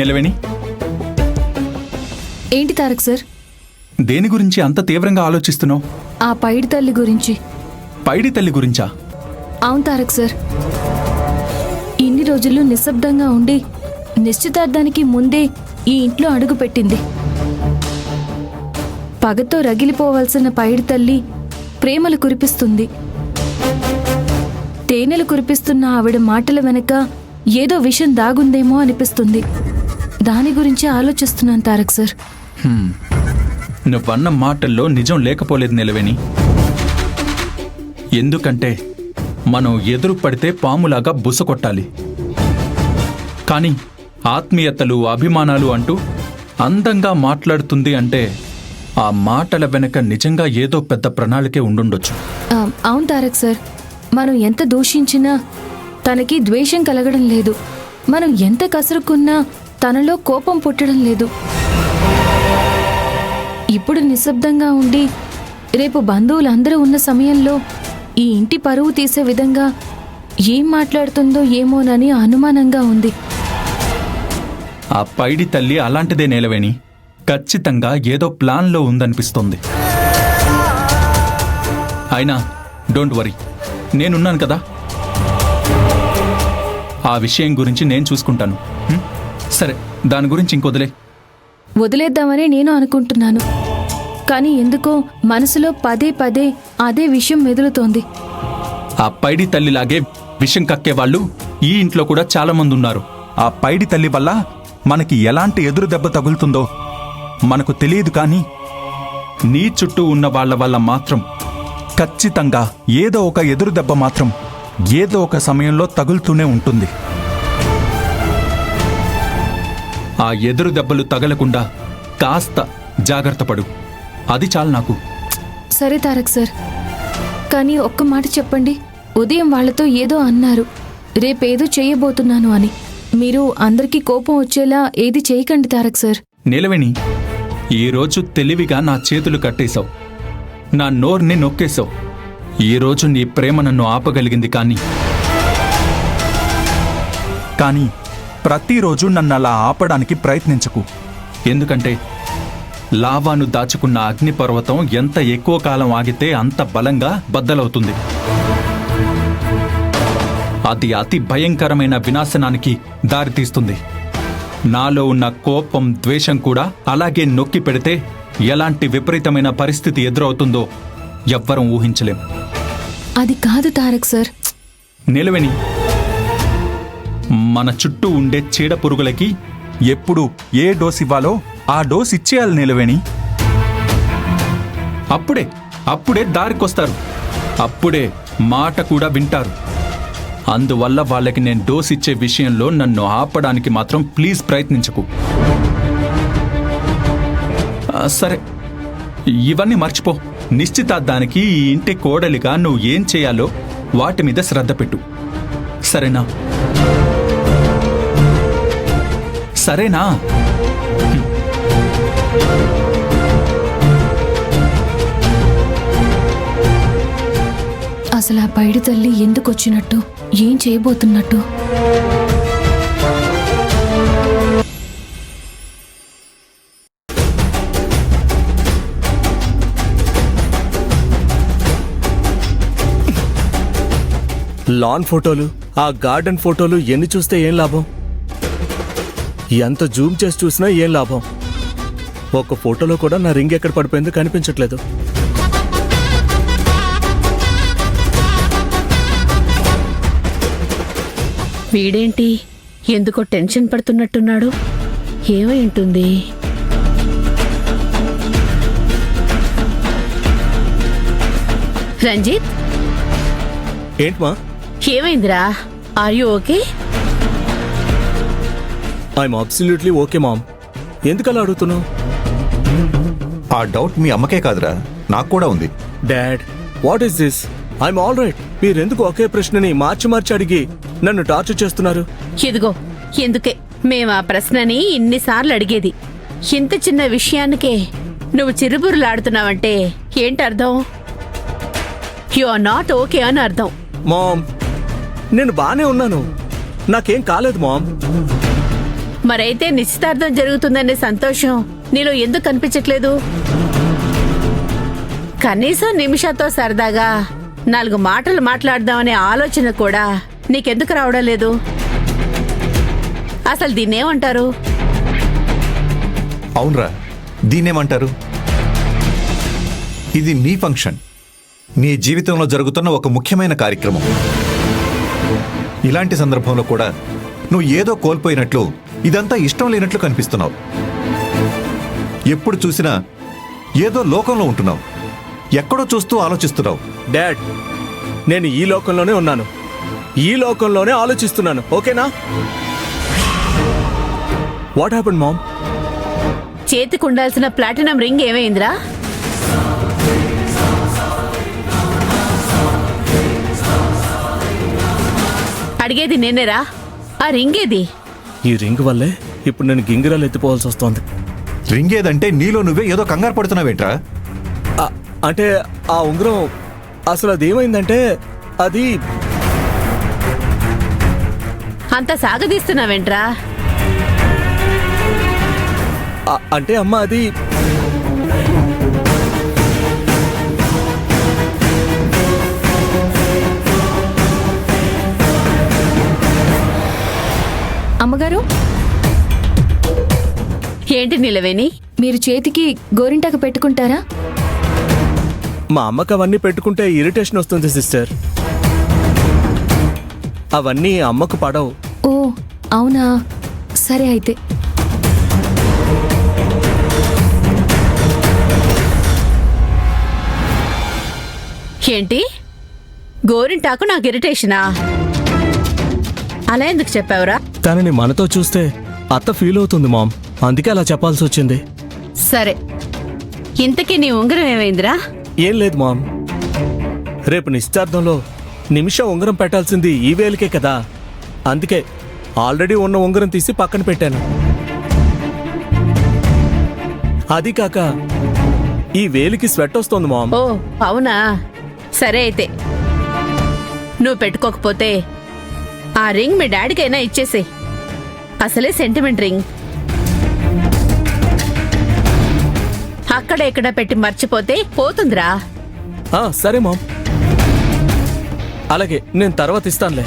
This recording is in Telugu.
నిలవేణి, ఏంటి తారక్ సార్? దేని గురించి అంత తీవ్రంగా ఆలోచిస్తున్నావు? ఆ పైడి తల్లి గురించి. పైడి తల్లి గురించా? అవును తారక్ సార్, ఇన్ని రోజులు నిశ్శబ్దంగా ఉండి నిశ్చితార్థానికి ముందే ఈ ఇంట్లో అడుగు పెట్టింది. పగతో రగిలిపోవాల్సిన పైడి తల్లి ప్రేమలు కురిపిస్తుంది. తేనెలు కురిపిస్తున్న ఆవిడ మాటల వెనక ఏదో విషయం దాగుందేమో అనిపిస్తుంది. దాని గురించి ఆలోచిస్తున్నాను తారక్ సార్. నువ్వన్న మాటల్లో నిజం లేకపోలేదు నిలవేణి. ఎందుకంటే మనం ఎదురు పడితే పాములాగా బుస కొట్టాలి. కానీ ఆత్మీయతలు, అభిమానాలు అంటూ అందంగా మాట్లాడుతుంది అంటే ఆ మాటల వెనక నిజంగా ఏదో పెద్ద ప్రణాళికే ఉండుండొచ్చు. అవును తారక్ సార్, మనం ఎంత దూషించినా తనకి ద్వేషం కలగడం లేదు. మనం ఎంత కసురుకున్నా తనలో కోపం పుట్టడం లేదు. ఇప్పుడు నిశ్శబ్దంగా ఉండి రేపు బంధువులందరూ ఉన్న సమయంలో ఈ ఇంటి పరువు తీసే విధంగా ఏం మాట్లాడుతుందో ఏమోనని అనుమానంగా ఉంది. ఆ పైడి తల్లి అలాంటిదే నిలవేణి. ఖచ్చితంగా ఏదో ప్లాన్లో ఉందనిపిస్తోంది. అయినా డోంట్ వరీ, నేనున్నాను కదా. ఆ విషయం గురించి నేను చూసుకుంటాను. సరే, దాని గురించి వదిలేద్దామని నేను అనుకుంటున్నాను. కానీ ఎందుకో మనసులో పదే పదే అదే విషయం మెదులుతోంది. ఆ పైడి తల్లిలాగే విషం కక్కేవాళ్ళు ఈ ఇంట్లో కూడా చాలా మంది ఉన్నారు. ఆ పైడి తల్లి వల్ల మనకి ఎలాంటి ఎదురు దెబ్బ తగులుతుందో మనకు తెలియదు. కానీ నీ చుట్టూ ఉన్న వాళ్ళ వల్ల మాత్రం ఖచ్చితంగా ఏదో ఒక ఎదురు దెబ్బ మాత్రం ఏదో ఒక సమయంలో తగులుతూనే ఉంటుంది. ఆ ఎదురు దెబ్బలు తగలకుండా కాస్త జాగ్రత్త పడు. అది చాలు నాకు. సరే తారక్ సార్, కానీ ఒక్క మాట చెప్పండి. ఉదయం వాళ్లతో ఏదో అన్నారు, రేపేదో చేయబోతున్నాను అని. మీరు అందరికీ కోపం వచ్చేలా ఏది చేయకండి తారక్ సార్. నిలవేణి, ఈరోజు తెలివిగా నా చేతులు కట్టేశావు, నా నోర్ని నొక్కేశావు. ఈరోజు నీ ప్రేమ నన్ను ఆపగలిగింది. కానీ ప్రతిరోజు నన్ను అలా ఆపడానికి ప్రయత్నించకు. ఎందుకంటే లావాను దాచుకున్న అగ్నిపర్వతం ఎంత ఎక్కువ కాలం ఆగితే అంత బలంగా బద్దలవుతుంది. అది అతి భయంకరమైన వినాశనానికి దారితీస్తుంది. నాలో ఉన్న కోపం, ద్వేషం కూడా అలాగే నొక్కి పెడితే ఎలాంటి విపరీతమైన పరిస్థితి ఎదురవుతుందో ఎవ్వరం ఊహించలేం. అది కాదు తారక్ సార్. నిలవేణి, మన చుట్టూ ఉండే చీడ పురుగులకి ఎప్పుడు ఏ డోస్ ఇవ్వాలో ఆ డోస్ ఇచ్చేయాలి నిలవేణి. అప్పుడే దారికొస్తారు, అప్పుడే మాట కూడా వింటారు. అందువల్ల వాళ్ళకి నేను డోస్ ఇచ్చే విషయంలో నన్ను ఆపడానికి మాత్రం ప్లీజ్ ప్రయత్నించకు. సరే, ఇవన్నీ మర్చిపో. నిశ్చితార్థానికి ఈ ఇంటి కోడలిగా నువ్వు ఏం చేయాలో వాటి మీద శ్రద్ధ పెట్టు. సరేనా? సరేనా? అసలు ఆ పైడి తల్లి ఎందుకు వచ్చినట్టు, ఏం చేయబోతున్నట్టు? లాన్ ఫోటోలు, ఆ గార్డెన్ ఫోటోలు ఎన్ని చూస్తే ఏం లాభం? ఎంత జూమ్ చేసి చూసినా ఏం లాభం? ఒక ఫోటోలో కూడా నా రింగ్ ఎక్కడ పడిపోయిందో కనిపించట్లేదు. వీడేంటి ఎందుకో టెన్షన్ పడుతున్నట్టున్నాడు? ఏమై ఉంటుంది? రంజిత్, ఏంట్మా? ఏమైందిరా? Are you okay? I'm absolutely okay mom. ఎందుకలా అడుగుతున్నావు? ఆ డౌట్ మీ అమ్మకే కాదురా, నాకు కూడా ఉంది. Dad, what is this? I'm all right. మీరెందుకు ఒకే ప్రశ్నని మార్చి మార్చి అడిగి నన్ను టార్చర్ చేస్తున్నారు? ఇదిగో ఎందుకే మేము ఆ ప్రశ్నని ఇన్నిసార్లు అడిగేది. ఇంత చిన్న విషయానికే నువ్వు చిరుబురులాడుతున్నావంటే ఏంటి అర్థం? యు ఆర్ నాట్ ఓకే అని అర్థం. మామ్, నేను బానే ఉన్నాను, నాకేం కాలేదు మామ్. మరైతే నిశ్చితార్థం జరుగుతుందనే సంతోషం నీలో ఎందుకు కనిపించట్లేదు? కనీసం నిమిషాతో సరదాగా 4 మాటలు మాట్లాడదామనే ఆలోచన కూడా నీకెందుకు రావడం లేదు? అసలు దీన్నేమంటారు? అవునరా, దీన్నేమంటారు? ఇది నీ ఫంక్షన్, నీ జీవితంలో జరుగుతున్న ఒక ముఖ్యమైన కార్యక్రమం. ఇలాంటి సందర్భంలో కూడా నువ్వు ఏదో కోల్పోయినట్లు, ఇదంతా ఇష్టం లేనట్లు కనిపిస్తున్నావు. ఎప్పుడు చూసినా ఏదో లోకంలో ఉంటున్నావు, ఎక్కడో చూస్తూ ఆలోచిస్తున్నావు. డాడ్, నేను ఈ లోకంలోనే ఉన్నాను, ఈ లోకంలోనే ఆలోచిస్తున్నాను. ఓకేనా? What happened mom? చేతికి ఉండాల్సిన ప్లాటినం రింగ్ ఏమైందిరా? అడిగేది నేనేరా, ఆ రింగ్ ఏది? ఈ రింగ్ వల్లే ఇప్పుడు నేను గింగిరాలు ఎత్తిపోవాల్సి వస్తోంది. రింగ్ ఏదంటే నీలో నువ్వే ఏదో కంగారు పడుతున్నావేంట్రా? అంటే ఆ ఉంగరం అసలు అదేమైందంటే అది అంత సాగదీస్తున్నావేంట్రా? అంటే అమ్మ అది అమ్మగారు, ఏంటి నిలవేని? మీరు చేతికి గోరింటాకు పెట్టుకుంటారా? మా అమ్మకి అవన్నీ పెట్టుకుంటే ఇరిటేషన్ వస్తుంది సిస్టర్. అవన్నీ అమ్మకు పడవు. ఓ అవునా, సరే అయితే. ఏంటి? గోరింటాకు నాకు ఇరిటేషనా? అలా ఎందుకు చెప్పావురా? తనని మనతో చూస్తే అత్త ఫీల్ అవుతుంది మామ్, అందుకే అలా చెప్పాల్సి వచ్చింది. సరే, ఇంతకీ నీ ఉంగరం ఏమైందిరా? ఏం లేదు మామ్, రేపు నిశ్చార్థంలో నిమిష ఉంగరం పెట్టాల్సింది ఈ వేలికే కదా, అందుకే ఆల్రెడీ ఉన్న ఉంగరం తీసి పక్కన పెట్టాను. అది కాక ఈ వేలికి స్వెట్ వస్తోంది మామ్. ఓ అవునా, సరే అయితే నువ్వు పెట్టుకోకపోతే ఆ రింగ్ మీ డాడీకైనా ఇచ్చేసే. అసలే సెంటిమెంట్ రింగ్. అక్కడ ఎక్కడ పెట్టి మర్చిపోతే పోతుందిరా. సరే మామ్, అలాగే నేను తర్వాత ఇస్తానులే.